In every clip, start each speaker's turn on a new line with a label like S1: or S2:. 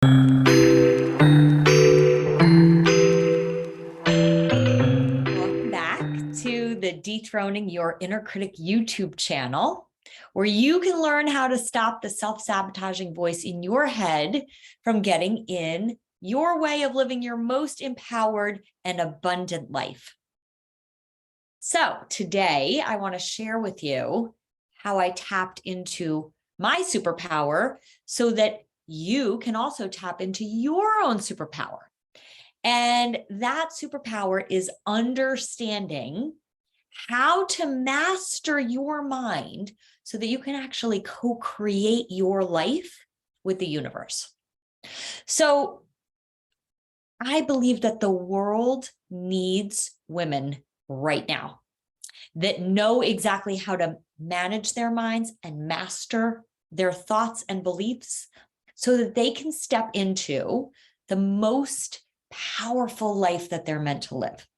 S1: Welcome back to the Dethroning Your Inner Critic YouTube channel, where you can learn how to stop the self-sabotaging voice in your head from getting in your way of living your most empowered and abundant life. So today I want to share with you how I tapped into my superpower so that you can also tap into your own superpower. And that superpower is understanding how to master your mind so that you can actually co-create your life with the universe. So I believe that the world needs women right now that know exactly how to manage their minds and master their thoughts and beliefs so that they can step into the most powerful life that they're meant to live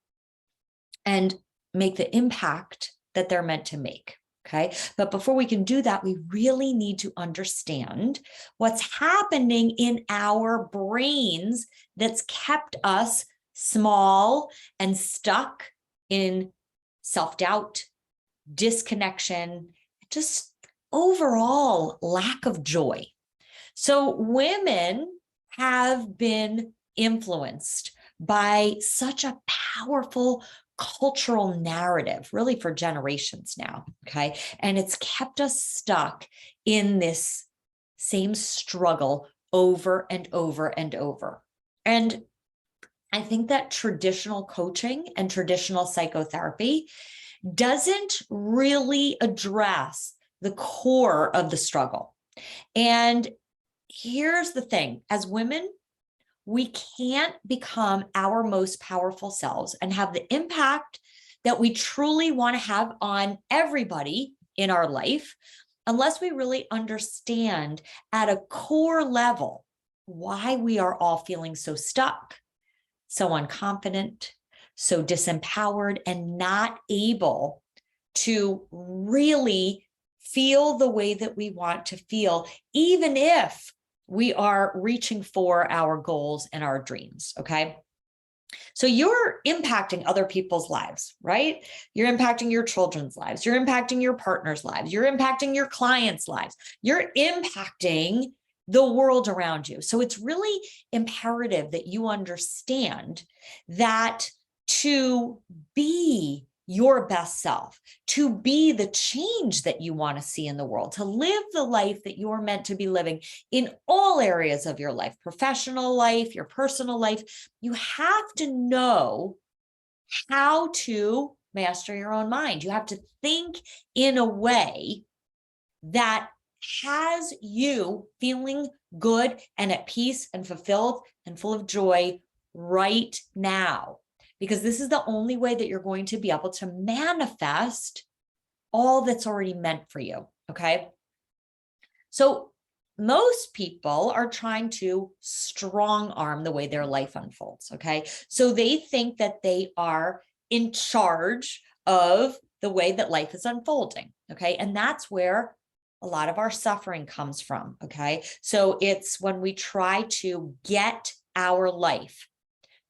S1: and make the impact that they're meant to make. Okay. But before we can do that, we really need to understand what's happening in our brains that's kept us small and stuck in self-doubt, disconnection, just overall lack of joy. So women have been influenced by such a powerful cultural narrative, really for generations now, okay? And it's kept us stuck in this same struggle over and over and over. And I think that traditional coaching and traditional psychotherapy doesn't really address the core of the struggle. And here's the thing, as women, we can't become our most powerful selves and have the impact that we truly want to have on everybody in our life unless we really understand at a core level why we are all feeling so stuck, so unconfident, so disempowered, and not able to really feel the way that we want to feel, even if we are reaching for our goals and our dreams, okay? So you're impacting other people's lives, right? You're impacting your children's lives. You're impacting your partner's lives. You're impacting your clients' lives. You're impacting the world around you. So it's really imperative that you understand that to be your best self, to be the change that you want to see in the world, to live the life that you're meant to be living in all areas of your life, professional life, your personal life, you have to know how to master your own mind. You have to think in a way that has you feeling good and at peace and fulfilled and full of joy right now. Because this is the only way that you're going to be able to manifest all that's already meant for you, okay? So most people are trying to strong arm the way their life unfolds, okay? So they think that they are in charge of the way that life is unfolding, okay? And that's where a lot of our suffering comes from, okay? So it's when we try to get our life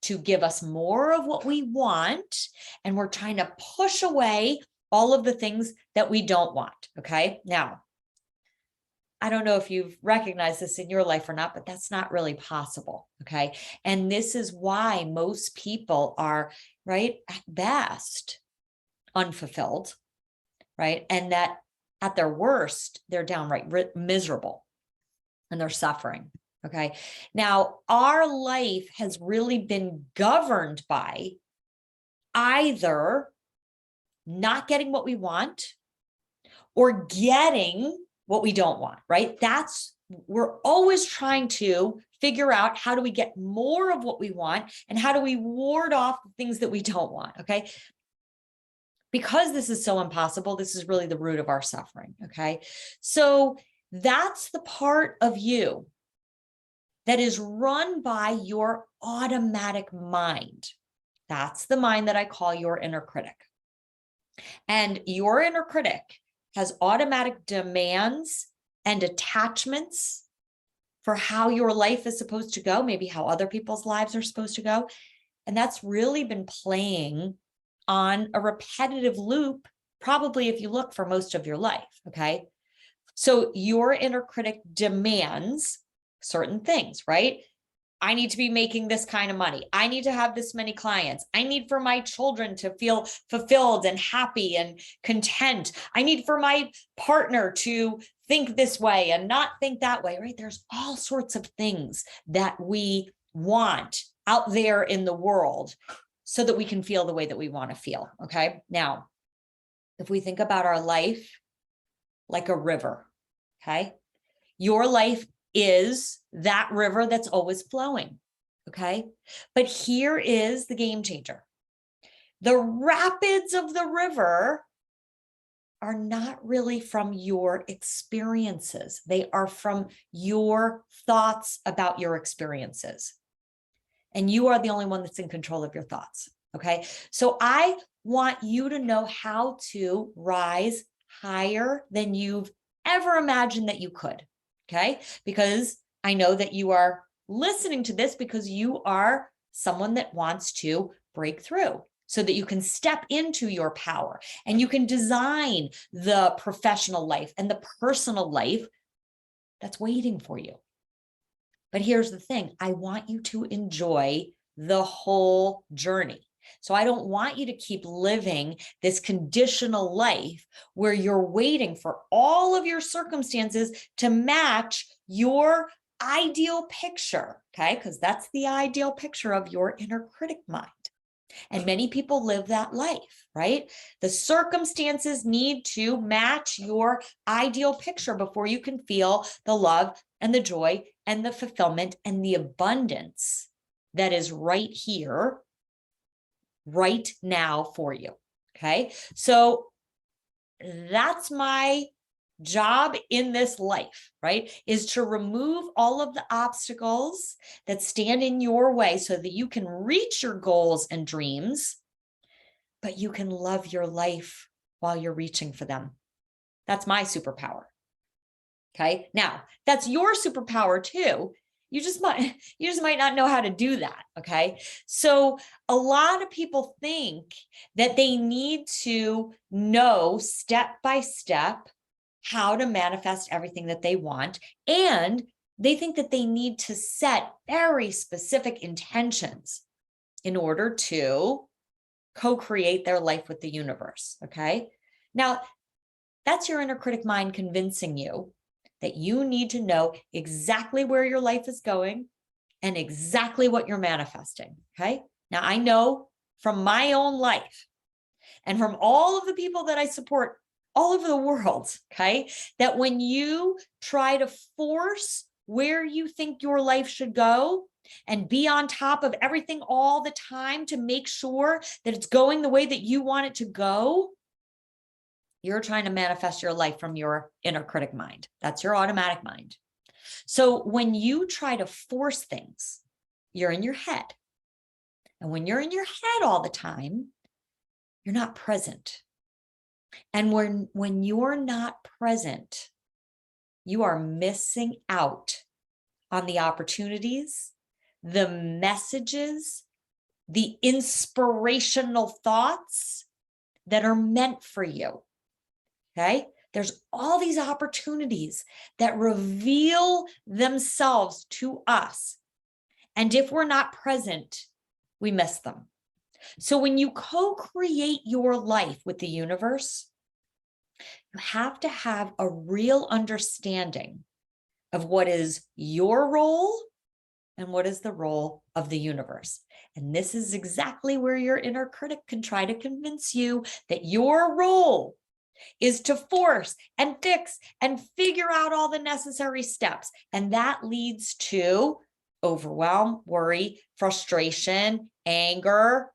S1: to give us more of what we want, and we're trying to push away all of the things that we don't want, okay? Now, I don't know if you've recognized this in your life or not, but that's not really possible, okay? And this is why most people are, right, at best, unfulfilled, right? And that at their worst, they're downright miserable and they're suffering. Okay. Now, our life has really been governed by either not getting what we want or getting what we don't want, right? We're always trying to figure out how do we get more of what we want and how do we ward off the things that we don't want, okay? Because this is so impossible, this is really the root of our suffering, okay? So that's the part of you that is run by your automatic mind. That's the mind that I call your inner critic. And your inner critic has automatic demands and attachments for how your life is supposed to go, maybe how other people's lives are supposed to go. And that's really been playing on a repetitive loop, probably if you look for most of your life, okay? So your inner critic demands certain things, right? I need to be making this kind of money. I need to have this many clients. I need for my children to feel fulfilled and happy and content. I need for my partner to think this way and not think that way, right? There's all sorts of things that we want out there in the world so that we can feel the way that we want to feel, okay? Now, if we think about our life like a river, okay? Your life is that river that's always flowing, okay? But here is the game changer. The rapids of the river are not really from your experiences. They are from your thoughts about your experiences. And you are the only one that's in control of your thoughts, okay? So I want you to know how to rise higher than you've ever imagined that you could, okay? Because I know that you are listening to this because you are someone that wants to break through so that you can step into your power and you can design the professional life and the personal life that's waiting for you. But here's the thing, I want you to enjoy the whole journey. So I don't want you to keep living this conditional life where you're waiting for all of your circumstances to match your ideal picture, okay? Because that's the ideal picture of your inner critic mind. And many people live that life, right? The circumstances need to match your ideal picture before you can feel the love and the joy and the fulfillment and the abundance that is right here, right now for you, okay? So that's my job in this life, right? Is to remove all of the obstacles that stand in your way so that you can reach your goals and dreams, but you can love your life while you're reaching for them. That's my superpower. Okay. Now that's your superpower too. You just might not know how to do that. Okay. So a lot of people think that they need to know step by step how to manifest everything that they want. And they think that they need to set very specific intentions in order to co-create their life with the universe. Okay. Now that's your inner critic mind convincing you that you need to know exactly where your life is going and exactly what you're manifesting. Okay. Now I know from my own life and from all of the people that I support all over the world, okay, that when you try to force where you think your life should go and be on top of everything all the time to make sure that it's going the way that you want it to go, you're trying to manifest your life from your inner critic mind. That's your automatic mind. So when you try to force things, you're in your head. And when you're in your head all the time, you're not present. And when you're not present, you are missing out on the opportunities, the messages, the inspirational thoughts that are meant for you. Okay? There's all these opportunities that reveal themselves to us. And if we're not present, we miss them. So when you co-create your life with the universe, you have to have a real understanding of what is your role and what is the role of the universe. And this is exactly where your inner critic can try to convince you that your role is to force and fix and figure out all the necessary steps. And that leads to overwhelm, worry, frustration, anger.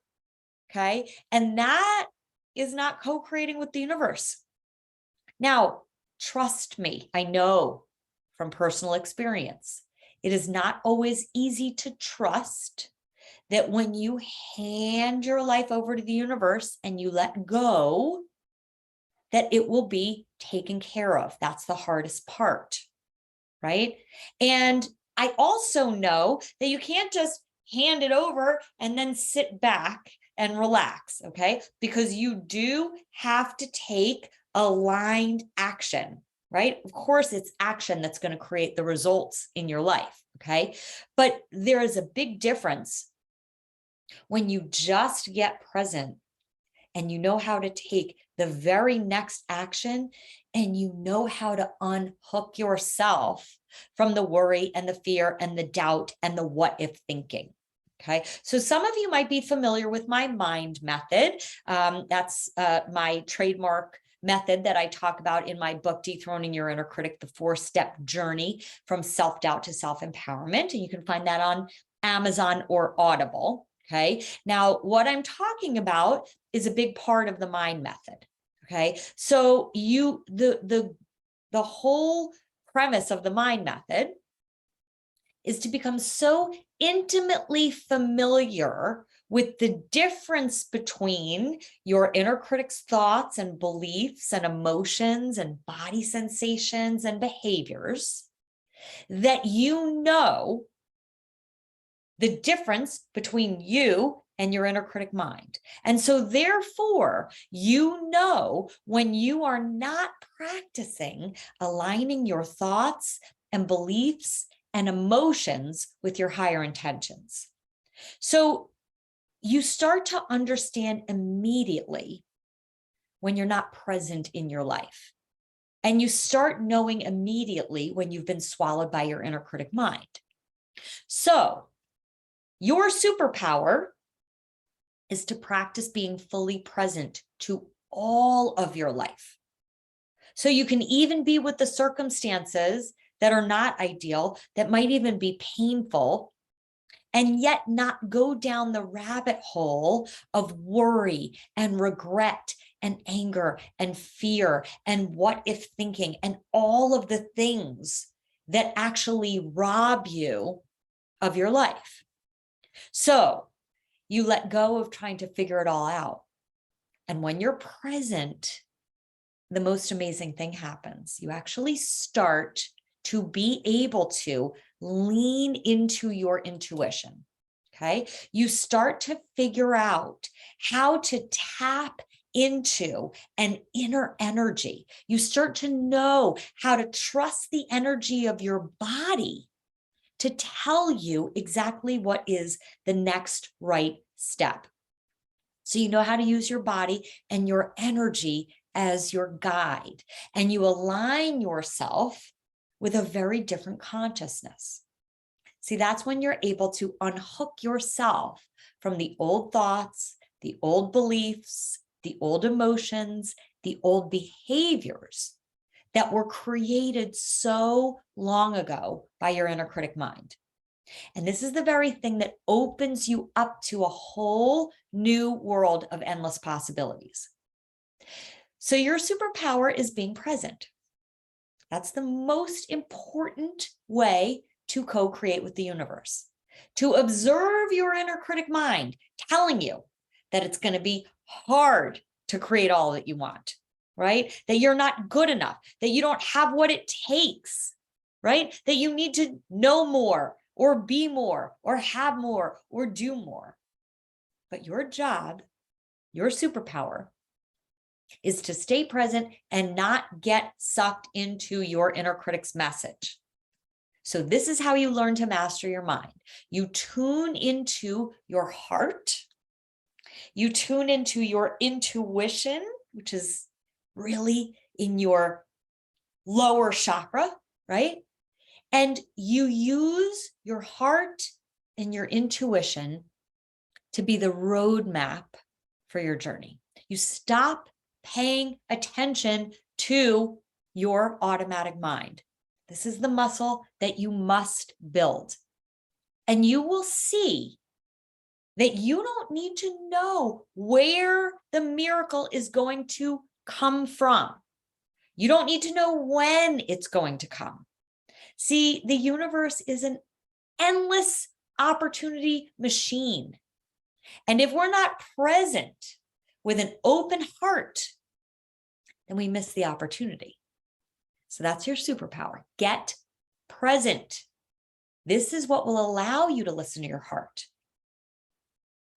S1: Okay. And that is not co-creating with the universe. Now, trust me, I know from personal experience, it is not always easy to trust that when you hand your life over to the universe and you let go, that it will be taken care of. That's the hardest part, right? And I also know that you can't just hand it over and then sit back and relax, okay? Because you do have to take aligned action, right? Of course, it's action that's going to create the results in your life, okay? But there is a big difference when you just get present and you know how to take the very next action and you know how to unhook yourself from the worry and the fear and the doubt and the what if thinking. Okay, so some of you might be familiar with my mind method. That's my trademark method that I talk about in my book, Dethroning Your Inner Critic, the 4-step journey from self-doubt to self-empowerment. And you can find that on Amazon or Audible. Okay, now what I'm talking about is a big part of the mind method. Okay, so the whole premise of the mind method is to become so intimately familiar with the difference between your inner critic's thoughts and beliefs and emotions and body sensations and behaviors that you know the difference between you and your inner critic mind. And so therefore, you know when you are not practicing aligning your thoughts and beliefs and emotions with your higher intentions. So you start to understand immediately when you're not present in your life. And you start knowing immediately when you've been swallowed by your inner critic mind. So your superpower is to practice being fully present to all of your life. So you can even be with the circumstances that are not ideal, that might even be painful, and yet not go down the rabbit hole of worry and regret and anger and fear and what if thinking and all of the things that actually rob you of your life. So you let go of trying to figure it all out. And when you're present, the most amazing thing happens. You actually start to be able to lean into your intuition. Okay. You start to figure out how to tap into an inner energy. You start to know how to trust the energy of your body to tell you exactly what is the next right step. So you know how to use your body and your energy as your guide, and you align yourself with a very different consciousness. See, that's when you're able to unhook yourself from the old thoughts, the old beliefs, the old emotions, the old behaviors that were created so long ago by your inner critic mind. And this is the very thing that opens you up to a whole new world of endless possibilities. So your superpower is being present. That's the most important way to co-create with the universe. To observe your inner critic mind telling you that it's going to be hard to create all that you want, right? That you're not good enough, that you don't have what it takes, right? That you need to know more or be more or have more or do more. But your job, your superpower, is to stay present and not get sucked into your inner critic's message. So this is how you learn to master your mind. You tune into your heart. You tune into your intuition, which is really in your lower chakra, right? And you use your heart and your intuition to be the roadmap for your journey. You stop paying attention to your automatic mind. This is the muscle that you must build. And you will see that you don't need to know where the miracle is going to come from. You don't need to know when it's going to come. See, the universe is an endless opportunity machine. And if we're not present with an open heart, then we miss the opportunity. So that's your superpower. Get present. This is what will allow you to listen to your heart,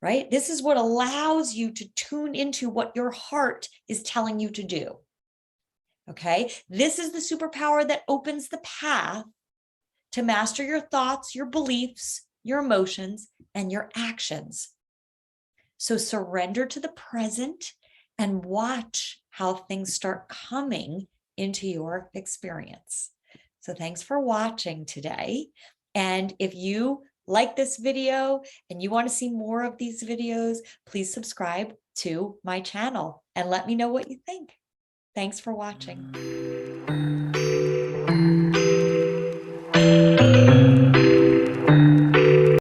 S1: right? This is what allows you to tune into what your heart is telling you to do. Okay. This is the superpower that opens the path to master your thoughts, your beliefs, your emotions, and your actions. So surrender to the present and watch how things start coming into your experience. So thanks for watching today. And if you like this video and you want to see more of these videos, please subscribe to my channel and let me know what you think. Thanks for watching.